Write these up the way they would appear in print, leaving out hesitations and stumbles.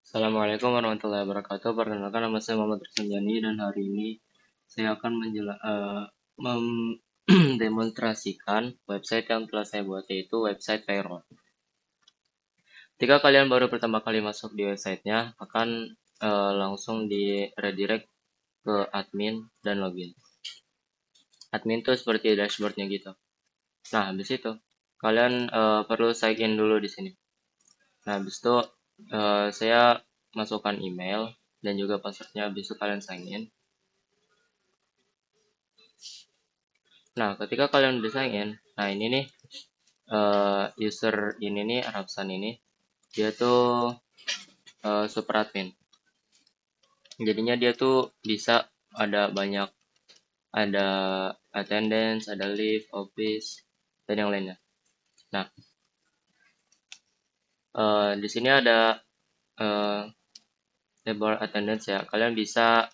Assalamualaikum warahmatullahi wabarakatuh. Perkenalkan nama saya Muhammad Rizwanjani dan hari ini saya akan mendemonstrasikan website yang telah saya buat, yaitu website payroll. Jika kalian baru pertama kali masuk di websitenya, akan langsung di redirect ke admin dan login. Admin tuh seperti dashboardnya gitu. Nah, habis itu kalian perlu sign in dulu di sini. Nah, habis itu saya masukkan email dan juga passwordnya, habis itu kalian sign in. Nah, ketika kalian udah sign in, nah ini nih user ini nih Arabsan ini dia tuh super admin. Jadinya dia tuh bisa ada banyak, ada attendance, ada leave, office, dan yang lainnya. Nah, di sini ada labor attendance ya. Kalian bisa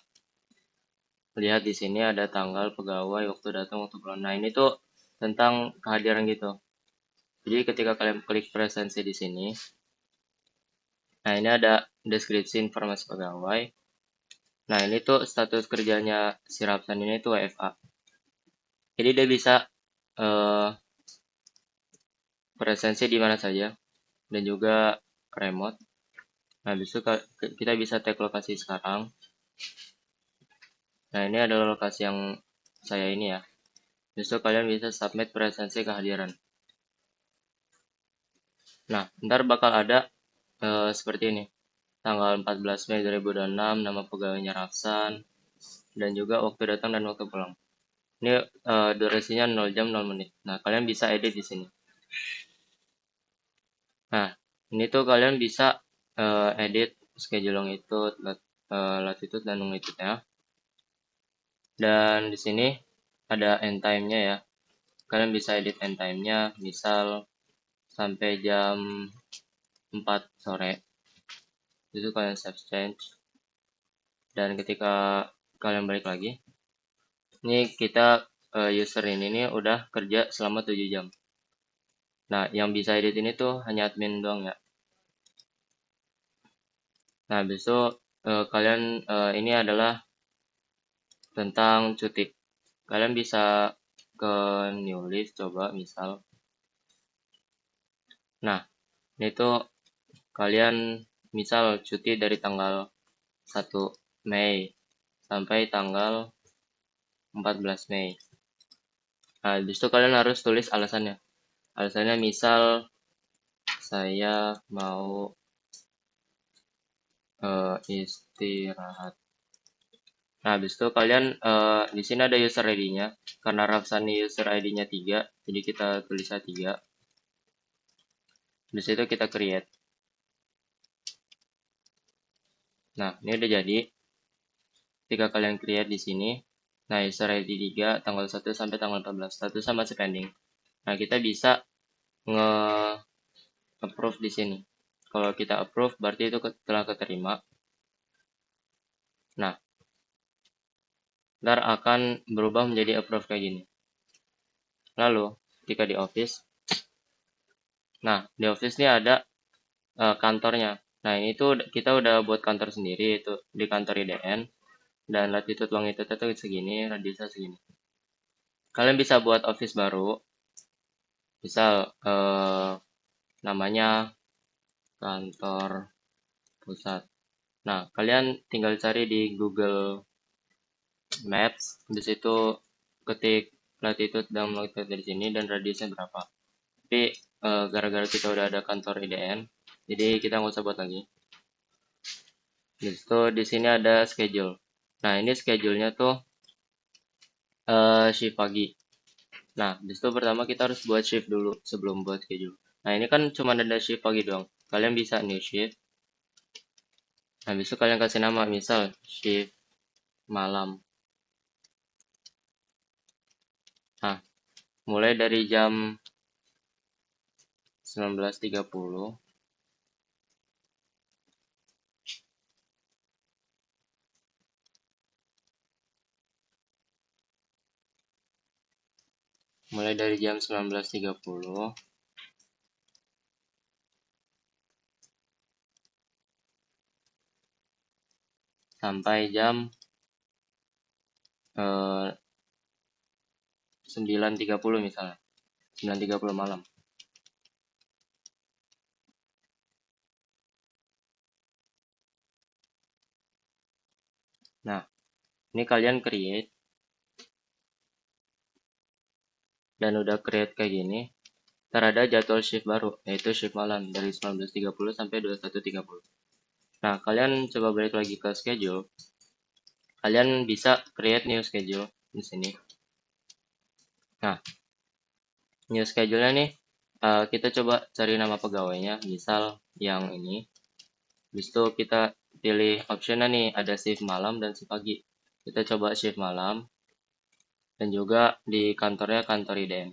lihat di sini ada tanggal pegawai, waktu datang, waktu pulang. Nah, ini tuh tentang kehadiran gitu. Jadi ketika kalian klik presensi di sini, nah ini ada deskripsi informasi pegawai. Nah, ini tuh status kerjanya si Rapsan ini tuh WFA. Jadi dia bisa eh, presensi di mana saja dan juga remote. Nah, habis itu kita bisa tag lokasi sekarang. Nah, ini adalah lokasi yang saya ini ya. Habis itu kalian bisa submit presensi kehadiran. Nah, ntar bakal ada seperti ini. Tanggal 14 Mei 2026, nama pegawainya Rapsan, dan juga waktu datang dan waktu pulang. Ini durasinya 0 jam 0 menit. Nah, kalian bisa edit di sini. Nah, ini tuh kalian bisa edit schedule longitude, latitude dan longitude ya. Dan di sini ada end time-nya ya. Kalian bisa edit end time-nya, misal sampai jam 4 sore. Itu kalian save change. Dan ketika kalian balik lagi, ini kita user ini nih udah kerja selama 7 jam. Nah, yang bisa edit ini tuh hanya admin doang ya. Nah, besok kalian ini adalah tentang cuti. Kalian bisa ke new list coba misal. Nah, ini tuh kalian misal cuti dari tanggal 1 Mei sampai tanggal 14 Mei. Nah, habis itu kalian harus tulis alasannya. Alasannya misal saya mau istirahat. Nah, habis itu kalian di sini ada user ID-nya. Karena Rafsani user ID-nya 3, jadi kita tulisnya 3. Habis itu kita create. Nah, ini udah jadi. Ketika kalian create di sini, nah user ID 3 tanggal 1 sampai tanggal 14, status sama pending. Nah, kita bisa nge-approve di sini. Kalau kita approve berarti itu telah keterima. Nah, ntar akan berubah menjadi approve kayak gini. Lalu, jika di office, nah di office ini ada kantornya. Nah, ini tuh kita udah buat kantor sendiri, itu di kantor IDN. Dan latitude longitude itu segini, radiusnya segini. Kalian bisa buat office baru. Misal namanya kantor pusat. Nah, kalian tinggal cari di Google Maps, di situ ketik latitude dan longitude dari sini dan radiusnya berapa. Tapi gara-gara kita udah ada kantor IDN, jadi kita nggak usah buat lagi. Di situ di sini ada schedule. Nah, ini schedule-nya tuh shift pagi. Nah, di situ pertama kita harus buat shift dulu sebelum buat schedule. Nah, ini kan cuma ada shift pagi doang. Kalian bisa new shift. Nah, habis itu kalian kasih nama, misal shift malam. Nah, mulai dari jam 19.30 mulai dari jam 19.30 sampai jam 9.30 misalnya, 9.30 malam. Nah, ini kalian create, dan udah create kayak gini, terada jadwal shift baru, yaitu shift malam dari 19.30 sampai 21.30. Nah, kalian coba balik lagi ke schedule. Kalian bisa create new schedule di sini. Nah, new schedule-nya nih, kita coba cari nama pegawainya, misal yang ini. Habis itu kita pilih optionnya nih, ada shift malam dan shift pagi. Kita coba shift malam, dan juga di kantornya kantor IDM.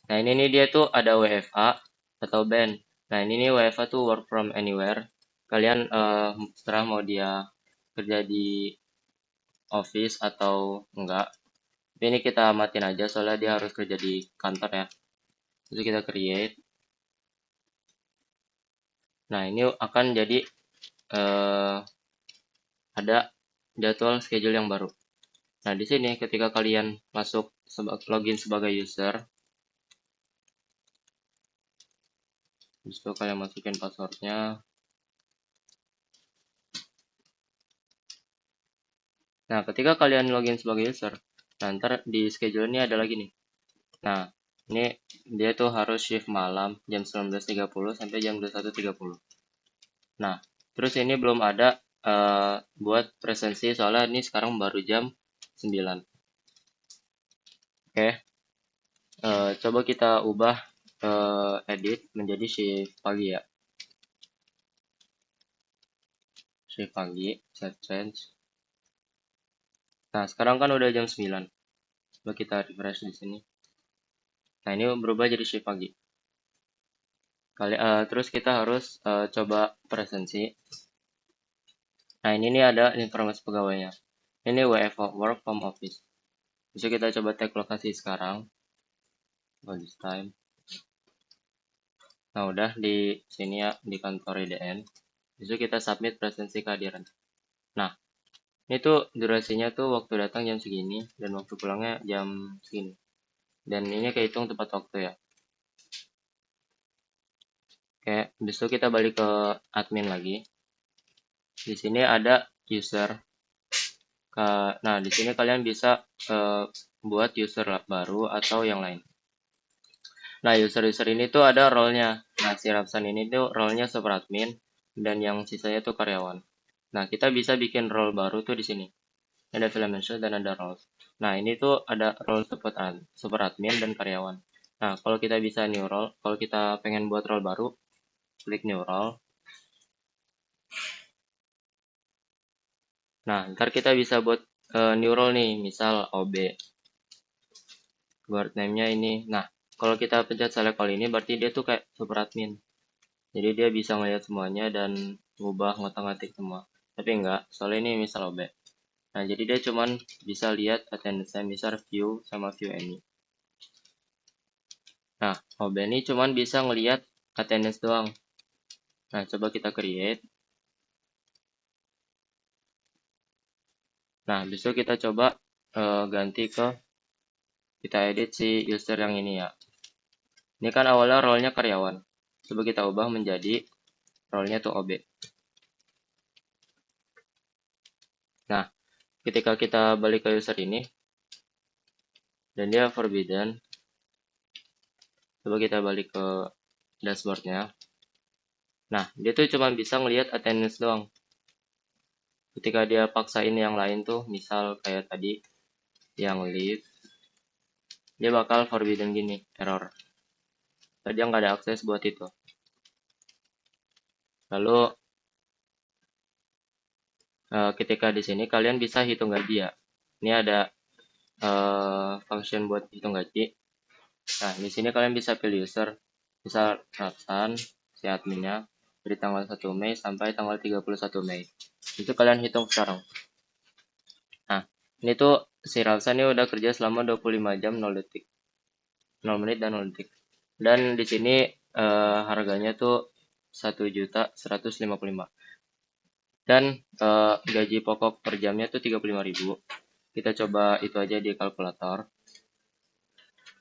Nah, ini nih dia tuh ada WFA atau band. Nah, ini nih WFA tuh work from anywhere. Kalian terserah mau dia kerja di office atau enggak. Tapi ini kita matiin aja soalnya dia harus kerja di kantor ya. Jadi kita create. Nah, ini akan jadi ada jadwal schedule yang baru. Nah, di sini ketika kalian masuk login sebagai user, habis itu kalian masukin passwordnya. Nah, ketika kalian login sebagai user, nanti di schedule ini ada lagi nih. Nah, ini dia tuh harus shift malam jam 19.30 sampai jam 21.30. Nah, terus ini belum ada buat presensi soalnya ini sekarang baru jam 9. Oke, coba kita ubah edit menjadi shift pagi ya. Shift pagi, set change. Nah, sekarang kan udah jam 9. Coba kita refresh di sini. Nah, ini berubah jadi shift pagi. Terus kita harus coba presensi. Nah, ini nih ada informasi pegawainya. Ini WFO, work from office. Bisa kita coba tag lokasi sekarang. This time. Nah, udah di sini ya, di kantor IDN. Bisa kita submit presensi kehadiran. Nah, ini tuh durasinya tuh waktu datang jam segini, dan waktu pulangnya jam segini. Dan ini kehitung tepat waktu ya. Oke, habis itu kita balik ke admin lagi. Di sini ada user. Nah, di sini kalian bisa buat user baru atau yang lain. Nah, user-user ini tuh ada role-nya. Nah, si Rapsan ini tuh role-nya super admin, dan yang sisanya tuh karyawan. Nah, kita bisa bikin role baru tuh di sini. Ada film dan ada roles. Nah, ini tuh ada role super admin dan karyawan. Nah, kalau kita bisa new role, kalau kita pengen buat role baru, klik new role. Nah, ntar kita bisa buat new role nih, misal OB. Guard name-nya ini. Nah, kalau kita pencet select all ini, berarti dia tuh kayak super admin. Jadi dia bisa ngeliat semuanya dan ngubah ngotak-ngatik semua. Tapi enggak, soalnya ini misal OB. Nah, jadi dia cuman bisa lihat attendance-nya, misal view sama view any. Nah, OB ini cuman bisa ngelihat attendance doang. Nah, coba kita create. Nah, besok kita coba ganti ke, kita edit si user yang ini ya. Ini kan awalnya role-nya karyawan. Coba kita ubah menjadi role-nya tuh OB. Nah, ketika kita balik ke user ini, dan dia forbidden, coba kita balik ke dashboardnya. Nah, dia tuh cuma bisa ngelihat attendance doang. Ketika dia paksain yang lain tuh, misal kayak tadi, yang leave, dia bakal forbidden gini, error. Tadi dia nggak ada akses buat itu. Lalu, ketika di sini kalian bisa hitung gaji ya. Ini ada function buat hitung gaji. Nah, di sini kalian bisa pilih user, misal Rapsan, si adminnya, dari tanggal 1 Mei sampai tanggal 31 Mei. Itu kalian hitung sekarang. Nah, ini tuh si Rapsan ini udah kerja selama 25 jam 0 detik. 0 menit dan 0 detik. Dan di sini harganya tuh 1.155. Dan gaji pokok per jamnya tuh 35.000. Kita coba itu aja di kalkulator.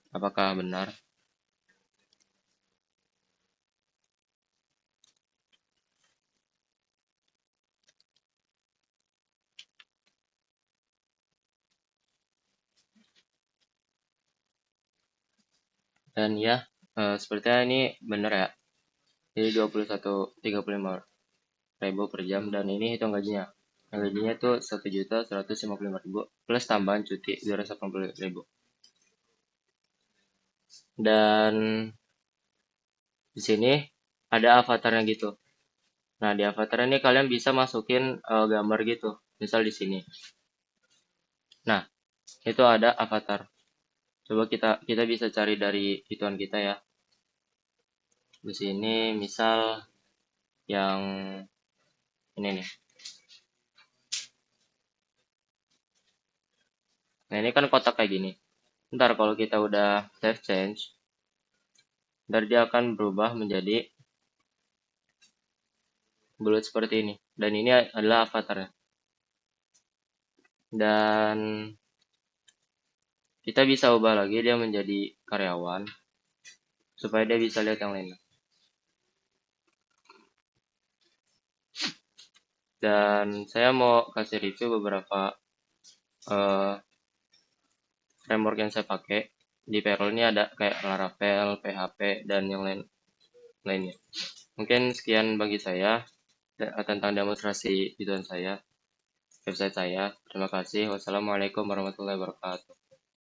Apakah benar? Dan ya, sepertinya ini benar ya. Jadi 21.035.000 per jam dan ini hitung gajinya. Yang gajinya tuh 1.155.000 plus tambahan cuti 280.000. Dan di sini ada avatarnya gitu. Nah, di avatar ini kalian bisa masukin gambar gitu. Misal di sini. Nah, itu ada avatar. Coba kita bisa cari dari ituan kita ya. Di sini misal yang ini nih. Nah, ini kan kotak kayak gini. Ntar kalau kita udah save change, ntar dia akan berubah menjadi bulat seperti ini. Dan ini adalah avatarnya. Dan kita bisa ubah lagi dia menjadi karyawan supaya dia bisa lihat yang lain. Dan saya mau kasih review beberapa uh, framework yang saya pakai. Di Perl ini ada kayak Laravel, PHP, dan yang lainnya. Mungkin sekian bagi saya tentang demonstrasi tujuan saya, website saya. Terima kasih. Wassalamualaikum warahmatullahi wabarakatuh.